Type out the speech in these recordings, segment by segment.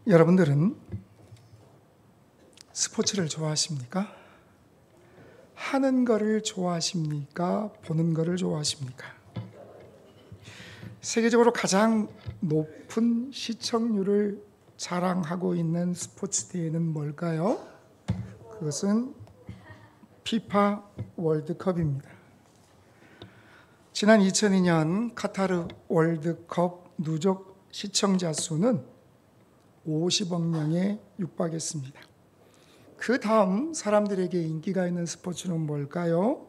여러분들은 스포츠를 좋아하십니까? 하는 거를 좋아하십니까? 보는 거를 좋아하십니까? 세계적으로 가장 높은 시청률을 자랑하고 있는 스포츠 대회는 뭘까요? 그것은 피파 월드컵입니다. 지난 2002년 카타르 월드컵 누적 시청자 수는 50억 명에 육박했습니다. 그 다음 사람들에게 인기가 있는 스포츠는 뭘까요?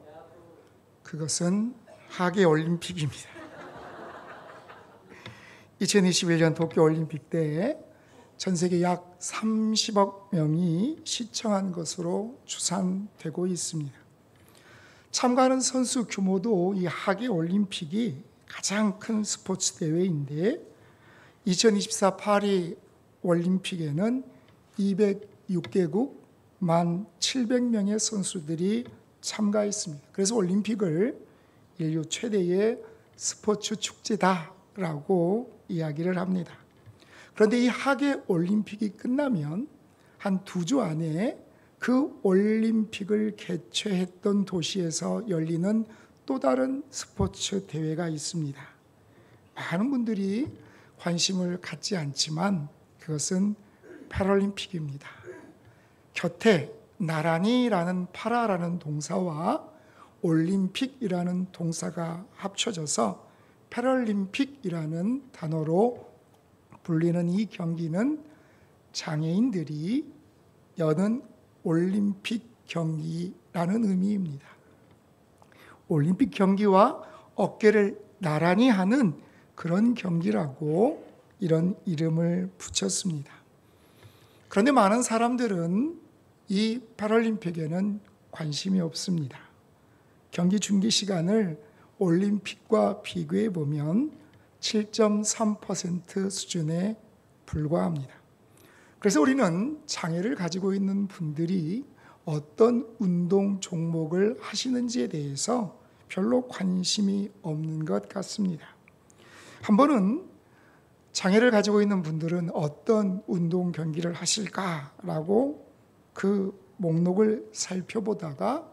그것은 하계올림픽입니다. 2021년 도쿄올림픽 때 전 세계 약 30억 명이 시청한 것으로 추산되고 있습니다. 참가하는 선수 규모도 이 하계올림픽이 가장 큰 스포츠 대회인데 2024 파리 올림픽에는 206개국 1,700명의 선수들이 참가했습니다. 그래서 올림픽을 인류 최대의 스포츠 축제다라고 이야기를 합니다. 그런데 이 하계 올림픽이 끝나면 한 2주 안에 그 올림픽을 개최했던 도시에서 열리는 또 다른 스포츠 대회가 있습니다. 많은 분들이 관심을 갖지 않지만 그것은 패럴림픽입니다. 곁에 나란히라는 파라라는 동사와 올림픽이라는 동사가 합쳐져서 패럴림픽이라는 단어로 불리는 이 경기는 장애인들이 여는 올림픽 경기라는 의미입니다. 올림픽 경기와 어깨를 나란히 하는 그런 경기라고 이런 이름을 붙였습니다. 그런데 많은 사람들은 이 패럴림픽에는 관심이 없습니다. 경기 중계 시간을 올림픽과 비교해 보면 7.3% 수준에 불과합니다. 그래서 우리는 장애를 가지고 있는 분들이 어떤 운동 종목을 하시는지에 대해서 별로 관심이 없는 것 같습니다. 한 번은 장애를 가지고 있는 분들은 어떤 운동 경기를 하실까라고 그 목록을 살펴보다가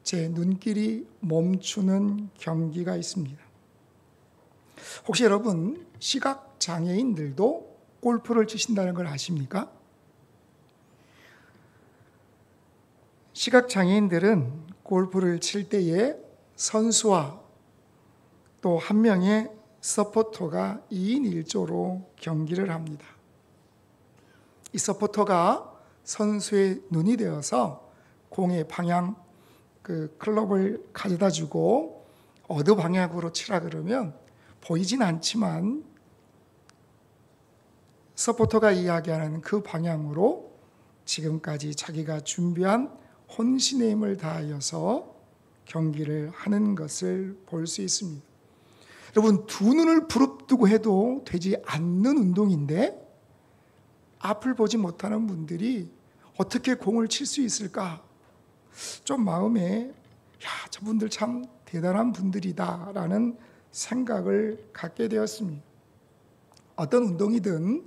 제 눈길이 멈추는 경기가 있습니다. 혹시 여러분 시각 장애인들도 골프를 치신다는 걸 아십니까? 시각 장애인들은 골프를 칠 때에 선수와 또 한 명의 서포터가 2인 1조로 경기를 합니다. 이 서포터가 선수의 눈이 되어서 공의 방향, 그 클럽을 가져다 주고 어느 방향으로 치라 그러면 보이진 않지만 서포터가 이야기하는 그 방향으로 지금까지 자기가 준비한 혼신의 힘을 다하여서 경기를 하는 것을 볼 수 있습니다. 여러분, 두 눈을 부릅뜨고 해도 되지 않는 운동인데 앞을 보지 못하는 분들이 어떻게 공을 칠 수 있을까? 좀 마음에 저분들 참 대단한 분들이다라는 생각을 갖게 되었습니다. 어떤 운동이든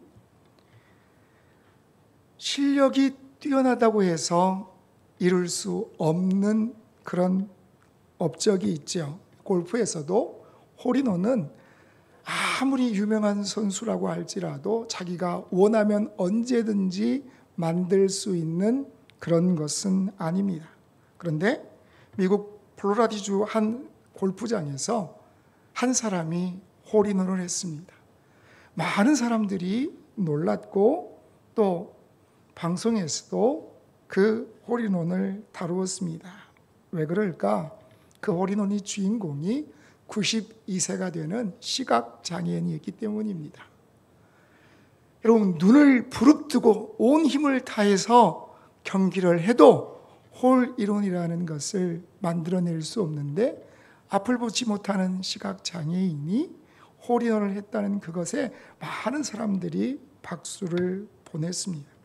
실력이 뛰어나다고 해서 이룰 수 없는 그런 업적이 있죠. 골프에서도 홀인원은 아무리 유명한 선수라고 할지라도 자기가 원하면 언제든지 만들 수 있는 그런 것은 아닙니다. 그런데 미국 플로라다주 한 골프장에서 한 사람이 홀인원을 했습니다. 많은 사람들이 놀랐고 또 방송에서도 그 홀인원을 다루었습니다. 왜 그럴까? 그 홀인원이 주인공이 92세가 되는 시각장애인이었기 때문입니다. 여러분, 눈을 부릅뜨고 온 힘을 다해서 경기를 해도 홀인원이라는 것을 만들어낼 수 없는데 앞을 보지 못하는 시각장애인이 홀인원을 했다는 그것에 많은 사람들이 박수를 보냈습니다.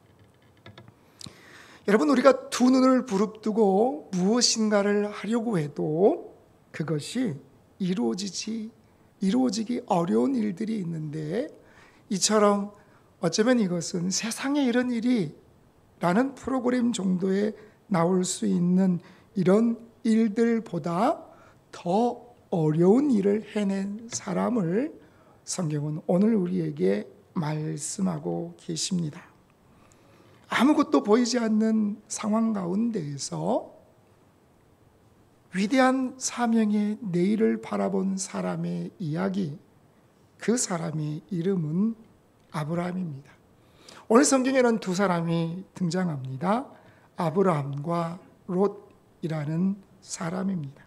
여러분, 우리가 두 눈을 부릅뜨고 무엇인가를 하려고 해도 그것이 이루어지기 어려운 일들이 있는데 이처럼 어쩌면 이것은 세상에 이런 일이 라는 프로그램 정도에 나올 수 있는 이런 일들보다 더 어려운 일을 해낸 사람을 성경은 오늘 우리에게 말씀하고 계십니다. 아무것도 보이지 않는 상황 가운데에서 위대한 사명의 내일을 바라본 사람의 이야기, 그 사람의 이름은 아브라함입니다. 오늘 성경에는 두 사람이 등장합니다. 아브라함과 롯이라는 사람입니다.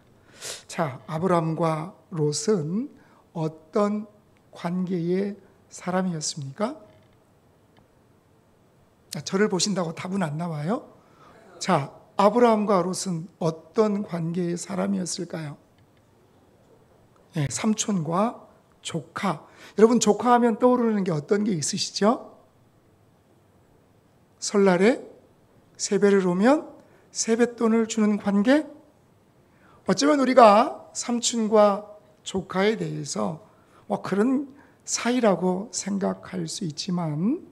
자, 아브라함과 롯은 어떤 관계의 사람이었습니까? 저를 보신다고 답은 안 나와요? 자, 아브라함과 롯은 어떤 관계의 사람이었을까요? 네, 삼촌과 조카. 여러분, 조카하면 떠오르는 게 어떤 게 있으시죠? 설날에 세배를 오면 세뱃돈을 주는 관계? 어쩌면 우리가 삼촌과 조카에 대해서 그런 사이라고 생각할 수 있지만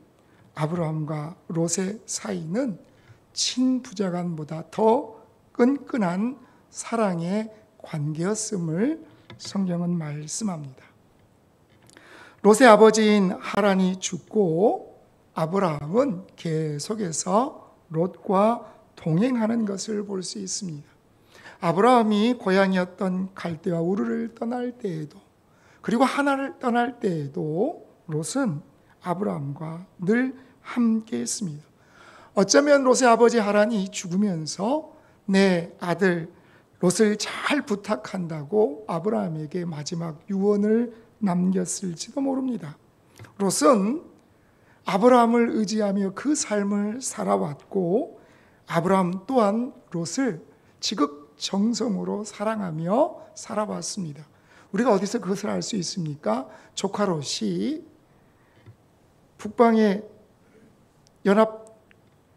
아브라함과 롯의 사이는 친부자간보다 더 끈끈한 사랑의 관계였음을 성경은 말씀합니다. 롯의 아버지인 하란이 죽고 아브라함은 계속해서 롯과 동행하는 것을 볼 수 있습니다. 아브라함이 고향이었던 갈대와 우르를 떠날 때에도, 그리고 하나를 떠날 때에도 롯은 아브라함과 늘 함께 했습니다. 어쩌면 롯의 아버지 하란이 죽으면서 내 아들 롯을 잘 부탁한다고 아브라함에게 마지막 유언을 남겼을지도 모릅니다. 롯은 아브라함을 의지하며 그 삶을 살아왔고 아브라함 또한 롯을 지극정성으로 사랑하며 살아왔습니다. 우리가 어디서 그것을 알 수 있습니까? 조카 롯이 북방의 연합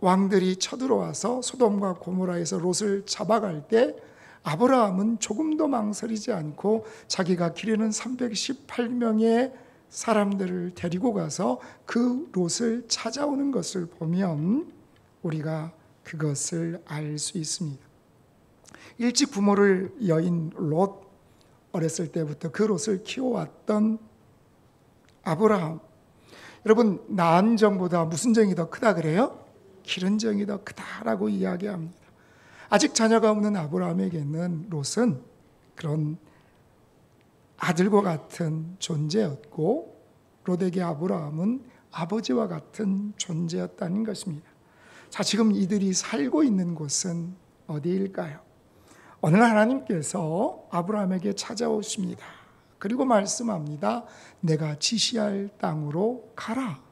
왕들이 쳐들어와서 소돔과 고모라에서 롯을 잡아갈 때 아브라함은 조금도 망설이지 않고 자기가 기르는 318명의 사람들을 데리고 가서 그 롯을 찾아오는 것을 보면 우리가 그것을 알 수 있습니다. 일찍 부모를 여인 롯, 어렸을 때부터 그 롯을 키워왔던 아브라함. 여러분, 낳은 정보다 무슨 정이 더 크다 그래요? 기른 정이 더 크다라고 이야기합니다. 아직 자녀가 없는 아브라함에게는 롯은 그런 아들과 같은 존재였고 롯에게 아브라함은 아버지와 같은 존재였다는 것입니다. 자, 지금 이들이 살고 있는 곳은 어디일까요? 오늘 하나님께서 아브라함에게 찾아오십니다. 그리고 말씀합니다. 내가 지시할 땅으로 가라.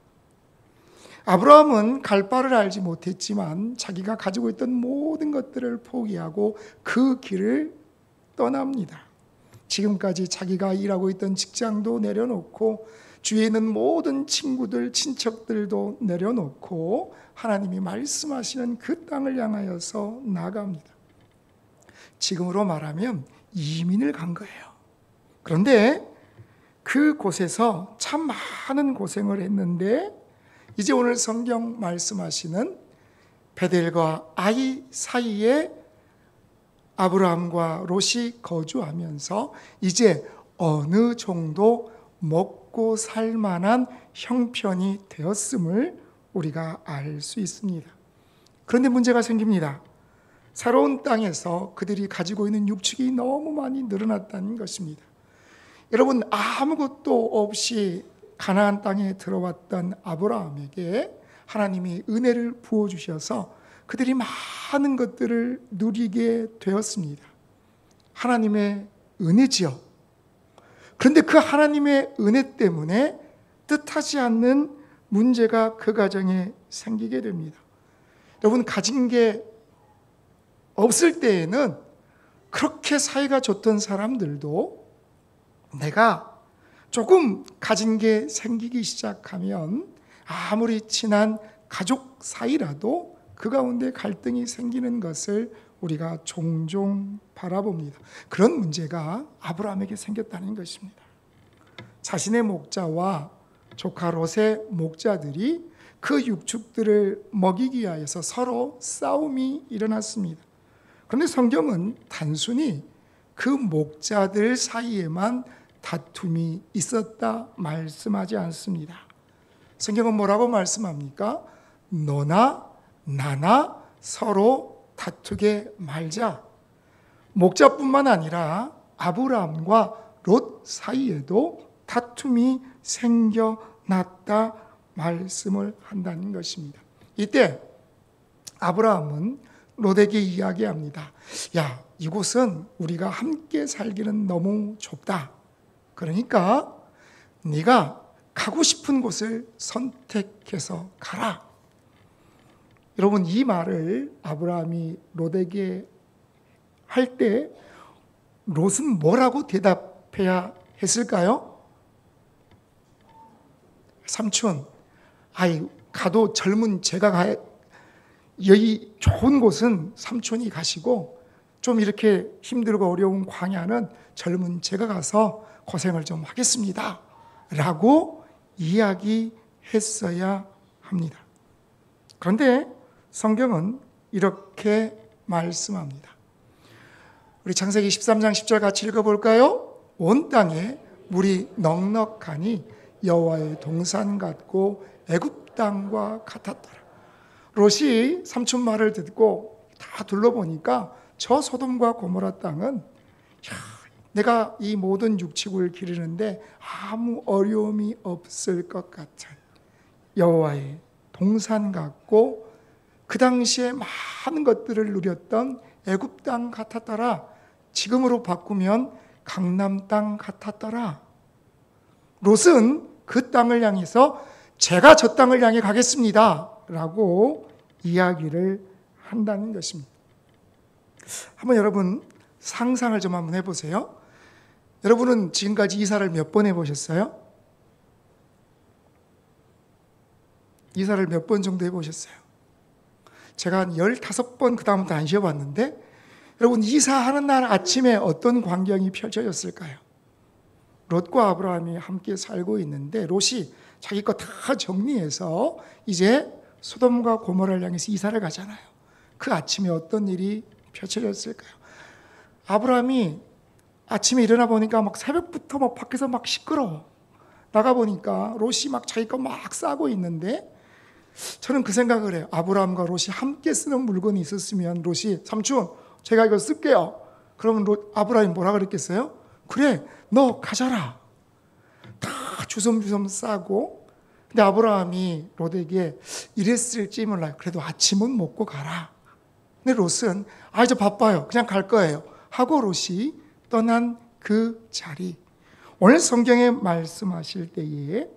아브라함은 갈 바를 알지 못했지만 자기가 가지고 있던 모든 것들을 포기하고 그 길을 떠납니다. 지금까지 자기가 일하고 있던 직장도 내려놓고 주위에 있는 모든 친구들, 친척들도 내려놓고 하나님이 말씀하시는 그 땅을 향하여서 나갑니다. 지금으로 말하면 이민을 간 거예요. 그런데 그 곳에서 참 많은 고생을 했는데 이제 오늘 성경 말씀하시는 베델과 아이 사이에 아브라함과 롯이 거주하면서 이제 어느 정도 먹고 살 만한 형편이 되었음을 우리가 알 수 있습니다. 그런데 문제가 생깁니다. 새로운 땅에서 그들이 가지고 있는 육축이 너무 많이 늘어났다는 것입니다. 여러분, 아무것도 없이 가나안 땅에 들어왔던 아브라함에게 하나님이 은혜를 부어주셔서 그들이 많은 것들을 누리게 되었습니다. 하나님의 은혜지요. 그런데 그 하나님의 은혜 때문에 뜻하지 않는 문제가 그 가정에 생기게 됩니다. 여러분, 가진 게 없을 때에는 그렇게 사이가 좋던 사람들도 내가 조금 가진 게 생기기 시작하면 아무리 친한 가족 사이라도 그 가운데 갈등이 생기는 것을 우리가 종종 바라봅니다. 그런 문제가 아브라함에게 생겼다는 것입니다. 자신의 목자와 조카 롯의 목자들이 그 육축들을 먹이기 위하여서 서로 싸움이 일어났습니다. 그런데 성경은 단순히 그 목자들 사이에만 다툼이 있었다 말씀하지 않습니다. 성경은 뭐라고 말씀합니까? 너나 나나 서로 다투게 말자. 목자뿐만 아니라 아브라함과 롯 사이에도 다툼이 생겨났다 말씀을 한다는 것입니다. 이때 아브라함은 롯에게 이야기합니다. 야, 이곳은 우리가 함께 살기는 너무 좁다. 그러니까 네가 가고 싶은 곳을 선택해서 가라. 여러분, 이 말을 아브라함이 롯에게 할 때 롯은 뭐라고 대답해야 했을까요? 삼촌, 가도 젊은 제가 여기 좋은 곳은 삼촌이 가시고 좀 이렇게 힘들고 어려운 광야는 젊은 제가 가서 고생을 좀 하겠습니다 라고 이야기했어야 합니다. 그런데 성경은 이렇게 말씀합니다. 우리 창세기 13장 10절 같이 읽어볼까요? 온 땅에 물이 넉넉하니 여호와의 동산 같고 애굽 땅과 같았더라. 롯이 삼촌 말을 듣고 다 둘러보니까 저 소돔과 고모라 땅은 내가 이 모든 육축을 기르는데 아무 어려움이 없을 것 같은 여호와의 동산 같고 그 당시에 많은 것들을 누렸던 애굽 땅 같았더라. 지금으로 바꾸면 강남 땅 같았더라. 롯은 그 땅을 향해서 제가 저 땅을 향해 가겠습니다 라고 이야기를 한다는 것입니다. 한번 여러분 상상을 좀 한번 해보세요. 여러분은 지금까지 이사를 몇 번 해보셨어요? 이사를 몇 번 정도 해보셨어요? 제가 한 15번 그 다음부터 안 쉬어봤는데 여러분 이사하는 날 아침에 어떤 광경이 펼쳐졌을까요? 롯과 아브라함이 함께 살고 있는데 롯이 자기 거 다 정리해서 이제 소돔과 고모라를 향해서 이사를 가잖아요. 그 아침에 어떤 일이 펼쳐졌을까요? 아브라함이 아침에 일어나 보니까 막 새벽부터 막 밖에서 막 시끄러워. 나가 보니까 롯이 막 자기 거 막 싸고 있는데 저는 그 생각을 해요. 아브라함과 롯이 함께 쓰는 물건이 있었으면 롯이 삼촌 제가 이거 쓸게요. 그러면 아브라함이 뭐라 그랬겠어요? 그래 너 가져라. 다 주섬주섬 싸고 근데 아브라함이 롯에게 이랬을지 몰라요. 그래도 아침은 먹고 가라. 근데 롯은 이제 바빠요. 그냥 갈 거예요. 하고 롯이 떠난 그 자리. 오늘 성경에 말씀하실 때에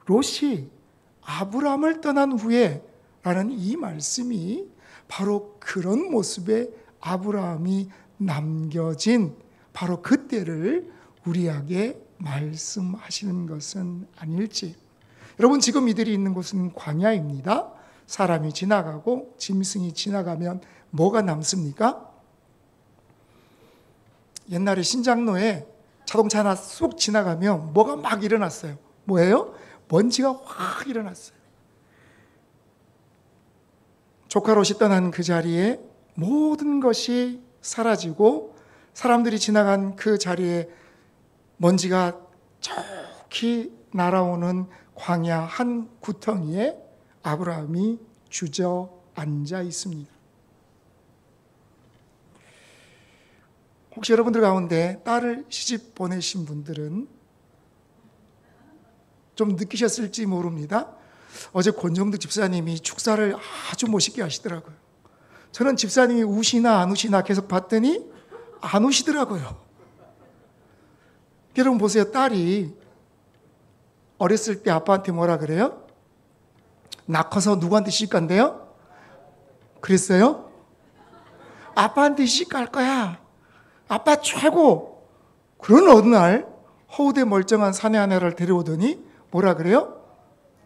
롯이 아브라함을 떠난 후에 라는 이 말씀이 바로 그런 모습의 아브라함이 남겨진 바로 그때를 우리에게 말씀하시는 것은 아닐지. 여러분 지금 이들이 있는 곳은 광야입니다. 사람이 지나가고 짐승이 지나가면 뭐가 남습니까? 옛날에 신장로에 자동차 하나 쏙 지나가면 뭐가 막 일어났어요. 뭐예요? 먼지가 확 일어났어요. 조카 롯이 떠난 그 자리에 모든 것이 사라지고 사람들이 지나간 그 자리에 먼지가 저기 날아오는 광야 한 구덩이에 아브라함이 주저앉아 있습니다. 혹시 여러분들 가운데 딸을 시집 보내신 분들은 좀 느끼셨을지 모릅니다. 어제 권정득 집사님이 축사를 아주 멋있게 하시더라고요. 저는 집사님이 우시나 안 우시나 계속 봤더니 안 우시더라고요. 여러분 보세요. 딸이 어렸을 때 아빠한테 뭐라 그래요? 나 커서 누구한테 시집간대요? 그랬어요? 아빠한테 시집갈 거야. 아빠 최고. 그런 어느 날 허우대 멀쩡한 사내 아내를 데려오더니 뭐라 그래요?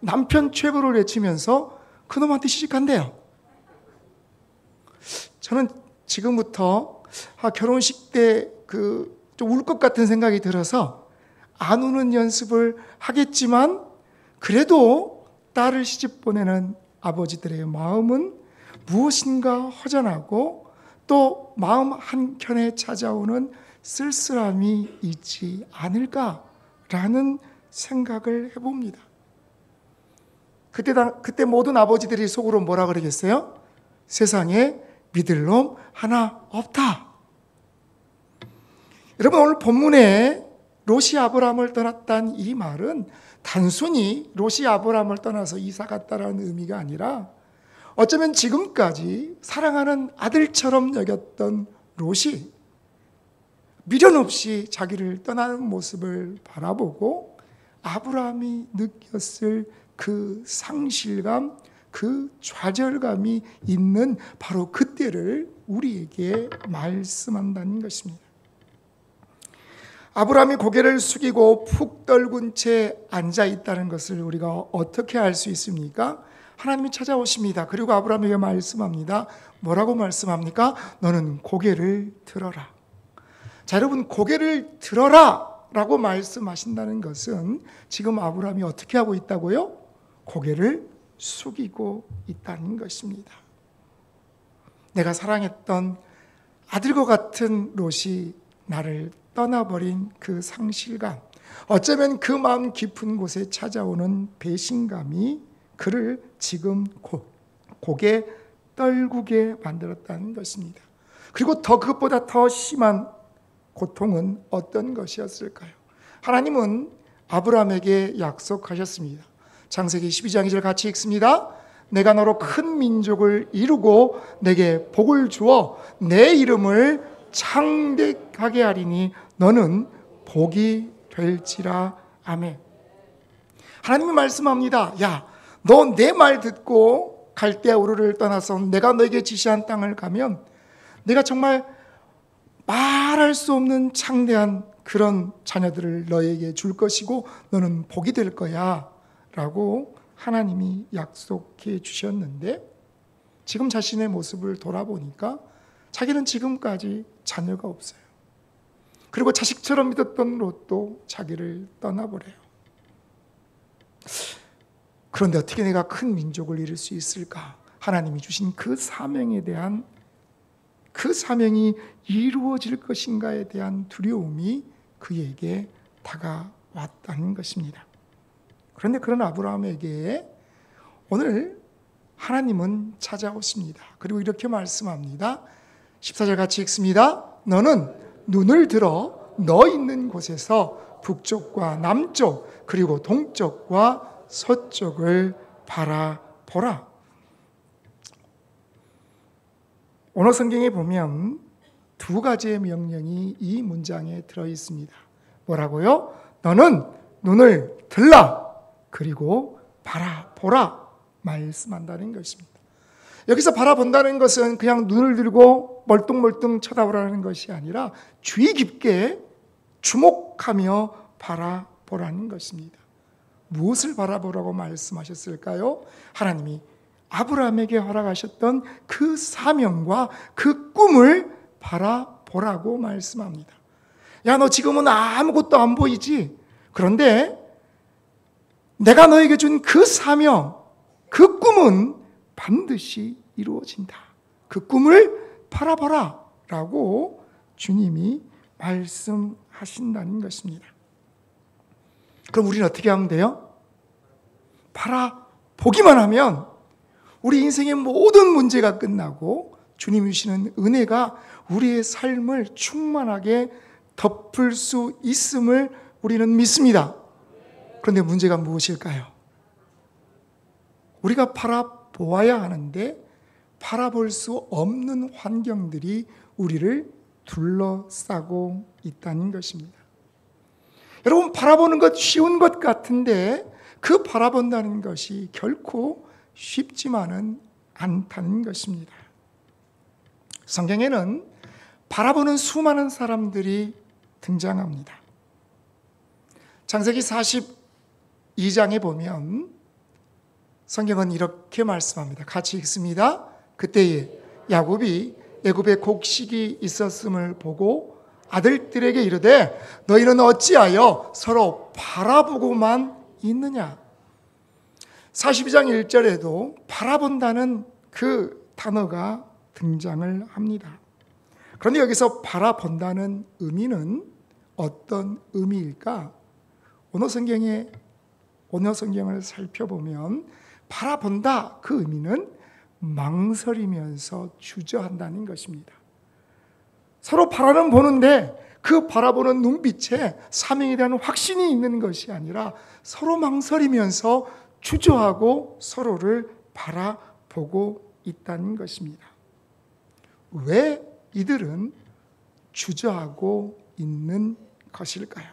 남편 최고를 외치면서 그놈한테 시집간대요. 저는 지금부터 결혼식 때 좀 울 것 같은 생각이 들어서 안 우는 연습을 하겠지만 그래도 딸을 시집 보내는 아버지들의 마음은 무엇인가 허전하고 또 마음 한켠에 찾아오는 쓸쓸함이 있지 않을까라는 생각을 해봅니다. 그때 모든 아버지들이 속으로 뭐라 그러겠어요? 세상에 믿을 놈 하나 없다. 여러분, 오늘 본문에 롯이 아브라함을 떠났다는 이 말은 단순히 롯이 아브라함을 떠나서 이사 갔다라는 의미가 아니라 어쩌면 지금까지 사랑하는 아들처럼 여겼던 롯이 미련 없이 자기를 떠나는 모습을 바라보고 아브라함이 느꼈을 그 상실감, 그 좌절감이 있는 바로 그때를 우리에게 말씀한다는 것입니다. 아브라함이 고개를 숙이고 푹 떨군 채 앉아 있다는 것을 우리가 어떻게 알 수 있습니까? 하나님이 찾아오십니다. 그리고 아브라함에게 말씀합니다. 뭐라고 말씀합니까? 너는 고개를 들어라. 자, 여러분, 고개를 들어라 라고 말씀하신다는 것은 지금 아브라함이 어떻게 하고 있다고요? 고개를 숙이고 있다는 것입니다. 내가 사랑했던 아들과 같은 롯이 나를 떠나버린 그 상실감, 어쩌면 그 마음 깊은 곳에 찾아오는 배신감이 그를 지금 고개 떨구게 만들었다는 것입니다. 그리고 그것보다 더 심한 고통은 어떤 것이었을까요? 하나님은 아브라함에게 약속하셨습니다. 창세기 12장 2절 같이 읽습니다. 내가 너로 큰 민족을 이루고 내게 복을 주어 내 이름을 창대하게 하리니 너는 복이 될지라. 아멘. 하나님이 말씀합니다. 야, 너 내 말 듣고 갈대아 우르를 떠나서 내가 너에게 지시한 땅을 가면 내가 정말 말할 수 없는 창대한 그런 자녀들을 너에게 줄 것이고 너는 복이 될 거야 라고 하나님이 약속해 주셨는데 지금 자신의 모습을 돌아보니까 자기는 지금까지 자녀가 없어요. 그리고 자식처럼 믿었던 롯도 자기를 떠나버려요. 그런데 어떻게 내가 큰 민족을 이룰 수 있을까? 하나님이 주신 그 사명에 대한, 그 사명이 이루어질 것인가에 대한 두려움이 그에게 다가왔다는 것입니다. 그런데 그런 아브라함에게 오늘 하나님은 찾아오십니다. 그리고 이렇게 말씀합니다. 14절 같이 읽습니다. 너는 눈을 들어 너 있는 곳에서 북쪽과 남쪽 그리고 동쪽과 서쪽을 바라보라. 오늘 성경에 보면 두 가지의 명령이 이 문장에 들어 있습니다. 뭐라고요? 너는 눈을 들라 그리고 바라보라 말씀한다는 것입니다. 여기서 바라본다는 것은 그냥 눈을 들고 멀뚱멀뚱 쳐다보라는 것이 아니라 주의 깊게 주목하며 바라보라는 것입니다. 무엇을 바라보라고 말씀하셨을까요? 하나님이 아브라함에게 허락하셨던 그 사명과 그 꿈을 바라보라고 말씀합니다. 야, 너 지금은 아무것도 안 보이지? 그런데 내가 너에게 준 그 사명, 그 꿈은 반드시 이루어진다. 그 꿈을 바라보라 라고 주님이 말씀하신다는 것입니다. 그럼 우리는 어떻게 하면 돼요? 바라보기만 하면 우리 인생의 모든 문제가 끝나고 주님이 주시는 은혜가 우리의 삶을 충만하게 덮을 수 있음을 우리는 믿습니다. 그런데 문제가 무엇일까요? 우리가 바라보아야 하는데 바라볼 수 없는 환경들이 우리를 둘러싸고 있다는 것입니다. 여러분, 바라보는 것 쉬운 것 같은데 그 바라본다는 것이 결코 쉽지만은 않다는 것입니다. 성경에는 바라보는 수많은 사람들이 등장합니다. 창세기 42장에 보면 성경은 이렇게 말씀합니다. 같이 읽습니다. 그때에 야곱이 애굽에 곡식이 있었음을 보고 아들들에게 이르되 너희는 어찌하여 서로 바라보고만 있느냐? 42장 1절에도 바라본다는 그 단어가 등장을 합니다. 그런데 여기서 바라본다는 의미는 어떤 의미일까? 언어성경을 살펴보면 바라본다 그 의미는 망설이면서 주저한다는 것입니다. 서로 바라는 보는데 그 바라보는 눈빛에 사명에 대한 확신이 있는 것이 아니라 서로 망설이면서 주저하고 서로를 바라보고 있다는 것입니다. 왜 이들은 주저하고 있는 것일까요?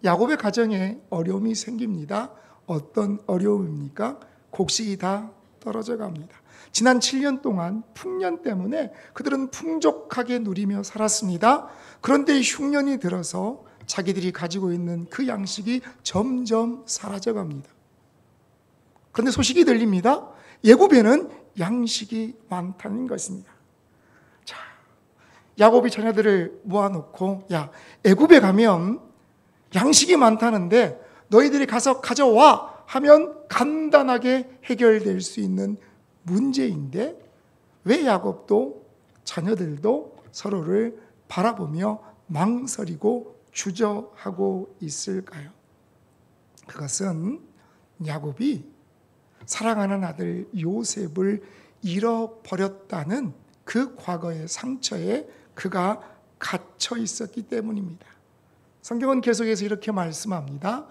야곱의 가정에 어려움이 생깁니다. 어떤 어려움입니까? 곡식이 다 떨어져 갑니다. 지난 7년 동안 풍년 때문에 그들은 풍족하게 누리며 살았습니다. 그런데 흉년이 들어서 자기들이 가지고 있는 그 양식이 점점 사라져 갑니다. 그런데 소식이 들립니다. 애굽에는 양식이 많다는 것입니다. 자, 야곱이 자녀들을 모아놓고 야, 애굽에 가면 양식이 많다는데 너희들이 가서 가져와 하면 간단하게 해결될 수 있는 문제인데 왜 야곱도 자녀들도 서로를 바라보며 망설이고 주저하고 있을까요? 그것은 야곱이 사랑하는 아들 요셉을 잃어버렸다는 그 과거의 상처에 그가 갇혀 있었기 때문입니다. 성경은 계속해서 이렇게 말씀합니다.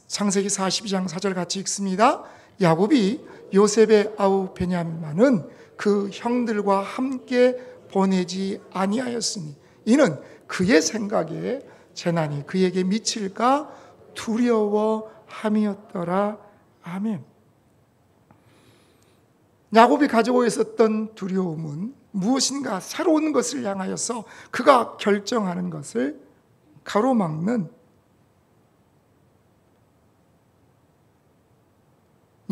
창세기 42장 4절 같이 읽습니다. 야곱이 요셉의 아우 베냐민은 그 형들과 함께 보내지 아니하였으니 이는 그의 생각에 재난이 그에게 미칠까 두려워함이었더라. 아멘. 야곱이 가지고 있었던 두려움은 무엇인가 새로운 것을 향하여서 그가 결정하는 것을 가로막는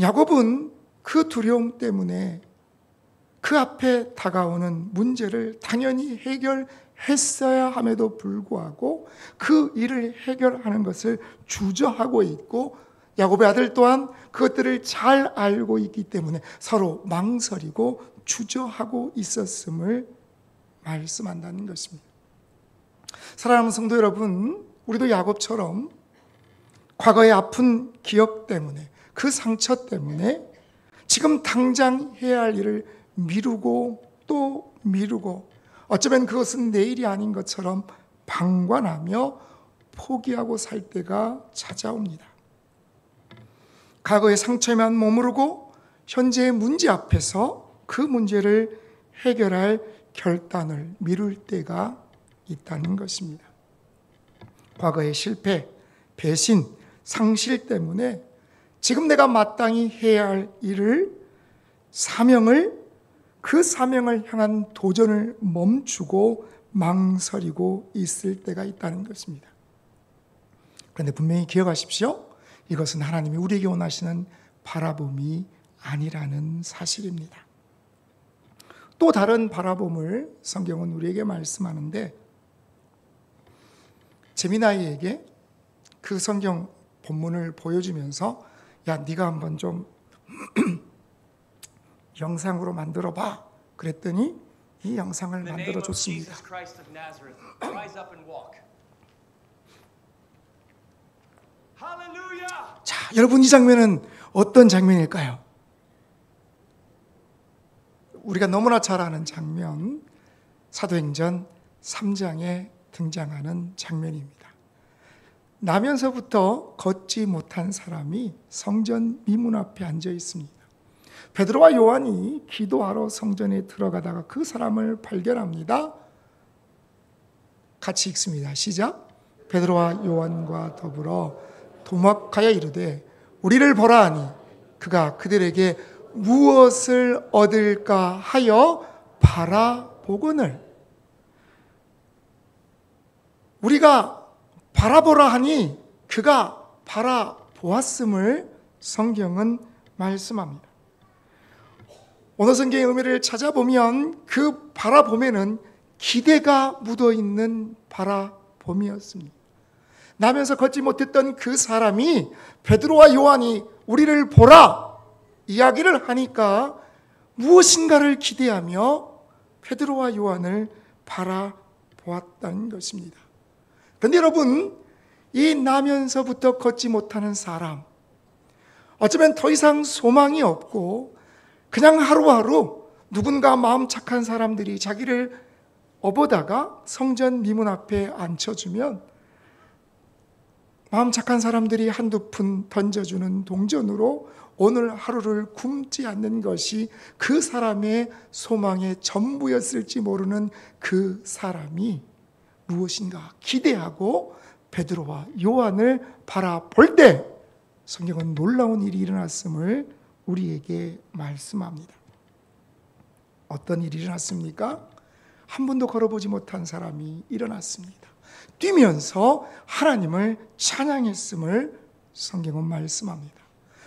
야곱은 그 두려움 때문에 그 앞에 다가오는 문제를 당연히 해결했어야 함에도 불구하고 그 일을 해결하는 것을 주저하고 있고 야곱의 아들 또한 그것들을 잘 알고 있기 때문에 서로 망설이고 주저하고 있었음을 말씀한다는 것입니다. 사랑하는 성도 여러분, 우리도 야곱처럼 과거의 아픈 기억 때문에 그 상처 때문에 지금 당장 해야 할 일을 미루고 또 미루고 어쩌면 그것은 내일이 아닌 것처럼 방관하며 포기하고 살 때가 찾아옵니다. 과거의 상처에만 머무르고 현재의 문제 앞에서 그 문제를 해결할 결단을 미룰 때가 있다는 것입니다. 과거의 실패, 배신, 상실 때문에 지금 내가 마땅히 해야 할 일을 그 사명을 향한 도전을 멈추고 망설이고 있을 때가 있다는 것입니다. 그런데 분명히 기억하십시오. 이것은 하나님이 우리에게 원하시는 바라봄이 아니라는 사실입니다. 또 다른 바라봄을 성경은 우리에게 말씀하는데 제미나이에게 그 성경 본문을 보여주면서 야, 네가 한번 좀 영상으로 만들어 봐. 그랬더니 이 영상을 만들어 줬습니다. 자, 여러분 이 장면은 어떤 장면일까요? 우리가 너무나 잘 아는 장면, 사도행전 3장에 등장하는 장면입니다. 나면서부터 걷지 못한 사람이 성전 미문 앞에 앉아 있습니다. 베드로와 요한이 기도하러 성전에 들어가다가 그 사람을 발견합니다. 같이 읽습니다. 시작. 베드로와 요한과 더불어 도막하여 이르되 우리를 보라 하니 그가 그들에게 무엇을 얻을까 하여 바라보거늘. 우리가 바라보라 하니 그가 바라보았음을 성경은 말씀합니다. 오늘 성경의 의미를 찾아보면 그 바라봄에는 기대가 묻어있는 바라봄이었습니다. 나면서 걷지 못했던 그 사람이 베드로와 요한이 우리를 보라 이야기를 하니까 무엇인가를 기대하며 베드로와 요한을 바라보았다는 것입니다. 그런데 여러분, 이 나면서부터 걷지 못하는 사람, 어쩌면 더 이상 소망이 없고 그냥 하루하루 누군가 마음 착한 사람들이 자기를 업어다가 성전 미문 앞에 앉혀주면 마음 착한 사람들이 한두 푼 던져주는 동전으로 오늘 하루를 굶지 않는 것이 그 사람의 소망의 전부였을지 모르는 그 사람이 무엇인가 기대하고 베드로와 요한을 바라볼 때 성경은 놀라운 일이 일어났음을 우리에게 말씀합니다. 어떤 일이 일어났습니까? 한 번도 걸어보지 못한 사람이 일어났습니다. 뛰면서 하나님을 찬양했음을 성경은 말씀합니다.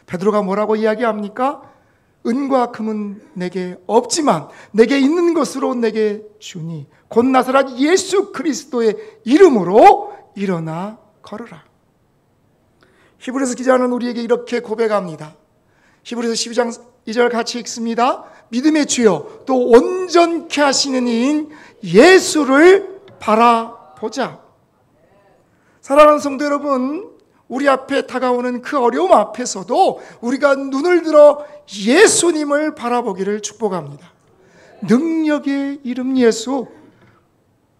베드로가 뭐라고 이야기합니까? 은과 금은 내게 없지만 내게 있는 것으로 내게 주니 곧 나사렛 예수 그리스도의 이름으로 일어나 걸으라. 히브리서 기자는 우리에게 이렇게 고백합니다. 히브리서 12장 2절 같이 읽습니다. 믿음의 주여 또 온전케 하시는 이인 예수를 바라보자. 사랑하는 성도 여러분, 우리 앞에 다가오는 그 어려움 앞에서도 우리가 눈을 들어 예수님을 바라보기를 축복합니다. 능력의 이름 예수,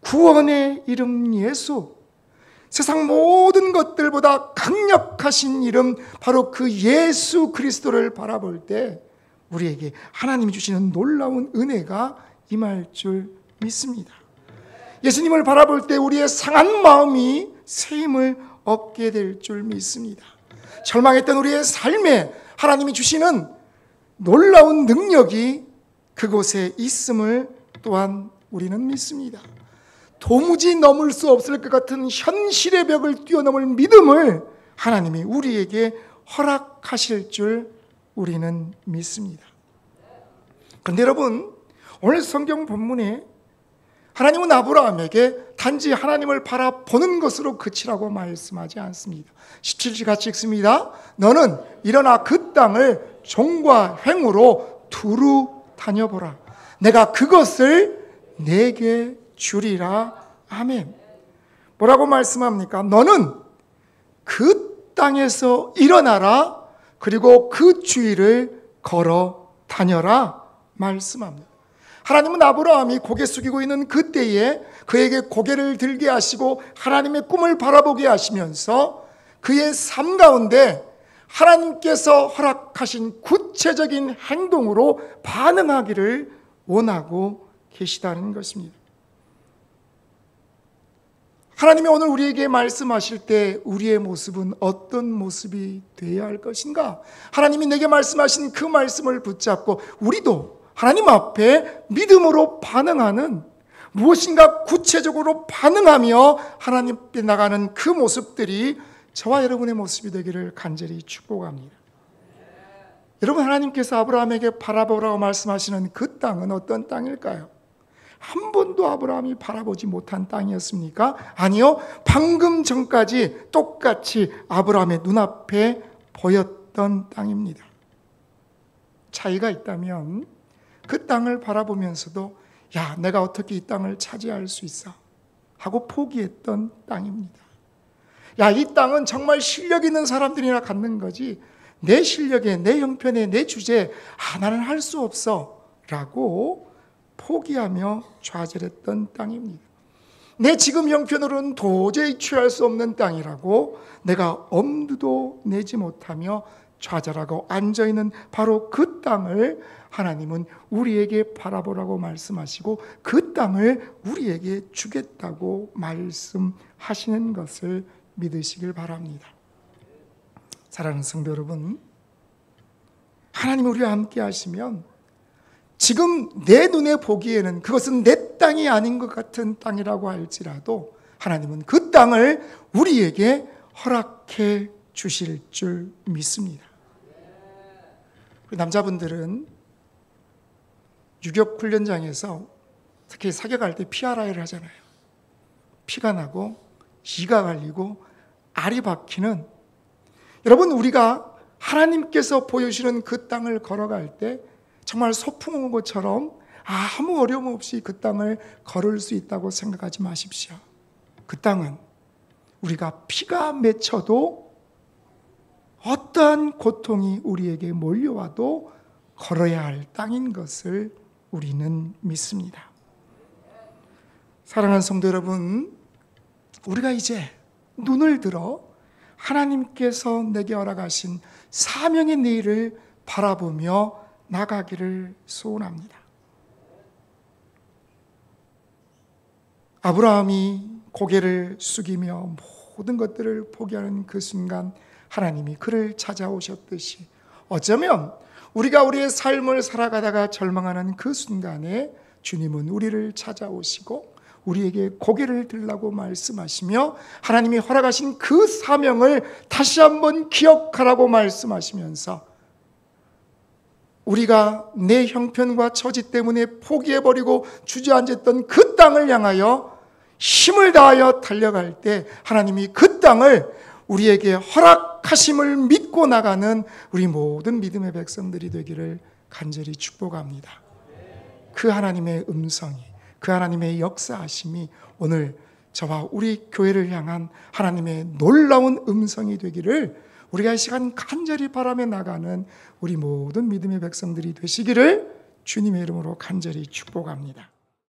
구원의 이름 예수, 세상 모든 것들보다 강력하신 이름 바로 그 예수 그리스도를 바라볼 때 우리에게 하나님이 주시는 놀라운 은혜가 임할 줄 믿습니다. 예수님을 바라볼 때 우리의 상한 마음이 새 힘을 얻게 될 줄 믿습니다. 절망했던 우리의 삶에 하나님이 주시는 놀라운 능력이 그곳에 있음을 또한 우리는 믿습니다. 도무지 넘을 수 없을 것 같은 현실의 벽을 뛰어넘을 믿음을 하나님이 우리에게 허락하실 줄 우리는 믿습니다. 그런데 여러분, 오늘 성경 본문에 하나님은 아브라함에게 단지 하나님을 바라보는 것으로 그치라고 말씀하지 않습니다. 17절 같이 읽습니다. 너는 일어나 그 땅을 종과 횡으로 두루 다녀보라. 내가 그것을 내게 주리라. 아멘. 뭐라고 말씀합니까? 너는 그 땅에서 일어나라. 그리고 그 주위를 걸어 다녀라 말씀합니다. 하나님은 아브라함이 고개 숙이고 있는 그때에 그에게 고개를 들게 하시고 하나님의 꿈을 바라보게 하시면서 그의 삶 가운데 하나님께서 허락하신 구체적인 행동으로 반응하기를 원하고 계시다는 것입니다. 하나님이 오늘 우리에게 말씀하실 때 우리의 모습은 어떤 모습이 되어야 할 것인가? 하나님이 내게 말씀하신 그 말씀을 붙잡고 우리도 하나님 앞에 믿음으로 반응하는, 무엇인가 구체적으로 반응하며 하나님 앞에 나가는 그 모습들이 저와 여러분의 모습이 되기를 간절히 축복합니다. 여러분, 하나님께서 아브라함에게 바라보라고 말씀하시는 그 땅은 어떤 땅일까요? 한 번도 아브라함이 바라보지 못한 땅이었습니까? 아니요. 방금 전까지 똑같이 아브라함의 눈앞에 보였던 땅입니다. 차이가 있다면 그 땅을 바라보면서도 야, 내가 어떻게 이 땅을 차지할 수 있어? 하고 포기했던 땅입니다. 야, 이 땅은 정말 실력 있는 사람들이나 갖는 거지 내 실력에, 내 형편에, 내 주제에 나는 할 수 없어 라고 포기하며 좌절했던 땅입니다. 내 지금 형편으로는 도저히 취할 수 없는 땅이라고 내가 엄두도 내지 못하며 좌절하고 앉아있는 바로 그 땅을 하나님은 우리에게 바라보라고 말씀하시고 그 땅을 우리에게 주겠다고 말씀하시는 것을 믿으시길 바랍니다. 사랑하는 성도 여러분, 하나님이 우리와 함께 하시면 지금 내 눈에 보기에는 그것은 내 땅이 아닌 것 같은 땅이라고 할지라도 하나님은 그 땅을 우리에게 허락해 주실 줄 믿습니다. 남자분들은 유격 훈련장에서 특히 사격할 때 피아라이를 하잖아요. 피가 나고 이가 갈리고 알이 박히는, 여러분, 우리가 하나님께서 보여주시는 그 땅을 걸어갈 때 정말 소풍 온 것처럼 아무 어려움 없이 그 땅을 걸을 수 있다고 생각하지 마십시오. 그 땅은 우리가 피가 맺혀도 어떠한 고통이 우리에게 몰려와도 걸어야 할 땅인 것을 우리는 믿습니다. 사랑하는 성도 여러분, 우리가 이제 눈을 들어 하나님께서 내게 허락하신 사명의 내일을 바라보며 나가기를 소원합니다. 아브라함이 고개를 숙이며 모든 것들을 포기하는 그 순간 하나님이 그를 찾아오셨듯이 어쩌면 우리가 우리의 삶을 살아가다가 절망하는 그 순간에 주님은 우리를 찾아오시고 우리에게 고개를 들라고 말씀하시며 하나님이 허락하신 그 사명을 다시 한번 기억하라고 말씀하시면서 우리가 내 형편과 처지 때문에 포기해버리고 주저앉았던 그 땅을 향하여 힘을 다하여 달려갈 때 하나님이 그 땅을 우리에게 허락하심을 믿고 나가는 우리 모든 믿음의 백성들이 되기를 간절히 축복합니다. 그 하나님의 음성이, 그 하나님의 역사하심이 오늘 저와 우리 교회를 향한 하나님의 놀라운 음성이 되기를 우리가 이 시간 간절히 바라며 나가는 우리 모든 믿음의 백성들이 되시기를 주님의 이름으로 간절히 축복합니다.